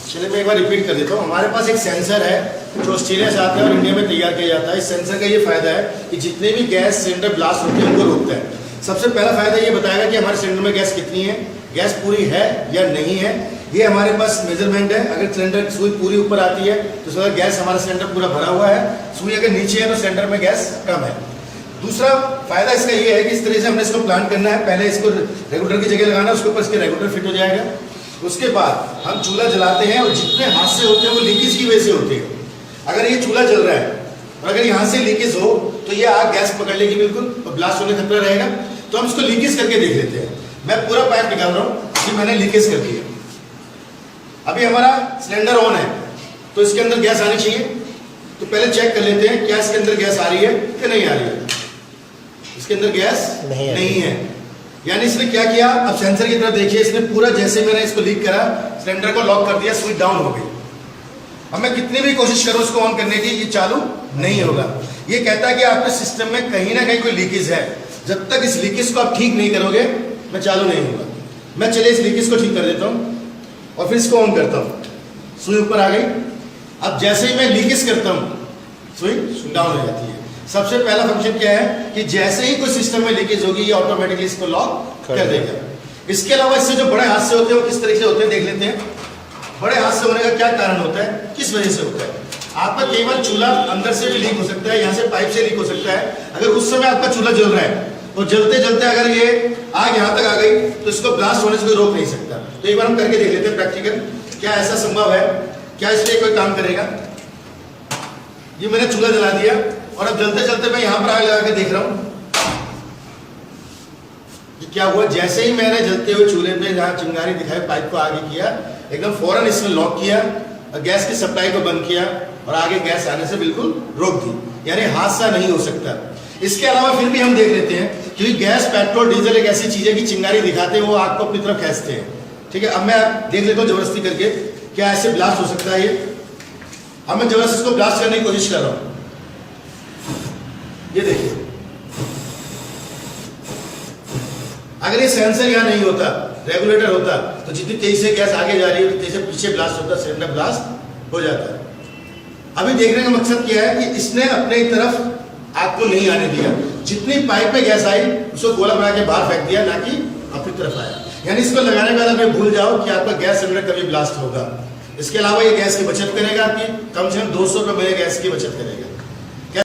चलिए मैं एक बार रिपीट कर देता हूँ। हमारे पास एक सेंसर है जो ऑस्ट्रेलिया से आता है और इंडिया में तैयार किया जाता है। इस सेंसर का ये फायदा है कि जितने भी गैस सिलेंडर ब्लास्ट होते हैं उनको रोकता है। सबसे पहला फायदा ये बताएगा कि हमारे सिलेंडर में गैस कितनी है, गैस पूरी है या नहीं है। ये हमारे पास मेजरमेंट है। अगर सिलेंडर की सुई पूरी ऊपर आती है तो उसका गैस हमारा सिलेंडर पूरा भरा हुआ है, सुई अगर नीचे है तो सिलेंडर में गैस कम है। दूसरा फायदा इसका ये है कि इस तरह से हमने इसको प्लान करना है। पहले इसको रेगुलेटर की जगह लगाना है, उसके ऊपर इसके रेगुलेटर फिट हो जाएगा। उसके बाद हम चूल्हा जलाते हैं और जितने हादसे होते हैं वो लीकेज की वजह से होते हैं। अगर ये चूल्हा जल रहा है और अगर यहाँ से लीकेज हो तो ये आग गैस पकड़ लेगी बिल्कुल और ब्लास्ट होने का खतरा रहेगा। तो हम इसको लीकेज करके देख लेते हैं। मैं पूरा पाइप निकाल रहा हूँ कि मैंने लीकेज कर दिया। अभी हमारा सिलेंडर ऑन है तो इसके अंदर गैस आनी चाहिए। तो पहले चेक कर लेते हैं क्या इसके अंदर गैस आ रही है कि नहीं आ रही है। इसके अंदर गैस नहीं है, यानी इसने क्या किया, अब सेंसर की तरफ देखिए, इसने पूरा जैसे मैंने इसको लीक करा सिलेंडर को लॉक कर दिया, स्विच डाउन हो गई। अब मैं कितनी भी कोशिश करूं इसको ऑन करने की, ये चालू नहीं होगा। ये कहता है कि आपके सिस्टम में कहीं ना कहीं कोई लीकेज है। जब तक इस लीकेज को आप ठीक नहीं करोगे मैं चालू नहीं होगा। मैं चलिए इस लीकेज को ठीक कर देता हूँ और फिर इसको ऑन करता हूँ। सुई ऊपर आ गई। अब जैसे ही मैं लीकेज करता हूँ सुई डाउन हो जाती है। सबसे पहला फंक्शन क्या है कि जैसे ही कोई सिस्टम में लीकेज होगी ये ऑटोमेटिकली इसको लॉक कर देगा। इसके अलावा इससे जो बड़े हादसे होते हैं वो किस तरीके से होते हैं देख लेते हैं। बड़े हादसे होने का क्या कारण होता है, किस वजह से होता है। आपका केवल चूल्हा अंदर से भी लीक हो सकता है, यहाँ से पाइप से लीक हो सकता है। अगर उस समय आपका चूल्हा जल रहा है और जलते जलते अगर ये आग यहाँ तक आ गई तो इसको ब्लास्ट होने से कोई रोक नहीं सकता। तो एक बार हम करके देख लेते हैं प्रैक्टिकल, क्या ऐसा संभव है, क्या इसलिए कोई काम करेगा। ये मैंने चूल्हा जला दिया और अब जलते जलते मैं यहाँ पर आग लगा के देख रहा हूँ क्या हुआ। जैसे ही मैंने जलते हुए चूल्हे पे जहाँ चिंगारी दिखाई पाइप को आगे किया, एकदम फौरन इसने लॉक किया और गैस की सप्लाई को बंद किया और आगे गैस आने से बिल्कुल रोक दी, यानी हादसा नहीं हो सकता। इसके अलावा फिर भी हम देख लेते हैं क्योंकि गैस, पेट्रोल, डीजल एक ऐसी चीज है कि चिंगारी दिखाते हैं वो आग को अपनी तरफ खींचते हैं। ठीक है, अब मैं देख लेता हूँ जबरदस्ती करके क्या ऐसे ब्लास्ट हो सकता है। ये अब मैं जबरदस्ती इसको ब्लास्ट करने की कोशिश कर रहा हूँ। ये देखिए, अगर ये सेंसर यहाँ नहीं होता, रेगुलेटर होता तो जितनी तेजी से गैस आगे जा रही है उतनी तेजी से पीछे ब्लास्ट होता, सिलेंडर ब्लास्ट हो जाता है। अभी देखने का मकसद क्या है कि इसने अपने तरफ आग को नहीं आने दिया। जितनी पाइप में गैस आई उसको गोला बना के बाहर फेंक दिया, ना कि अपनी तरफ आया। यानी इसको लगाने के बाद आप भूल जाओ कि आपका गैस सिलेंडर कभी ब्लास्ट होगा। इसके अलावा ये गैस की बचत करेगा, आपकी कम से कम 200 रुपये गैस की बचत करेगा।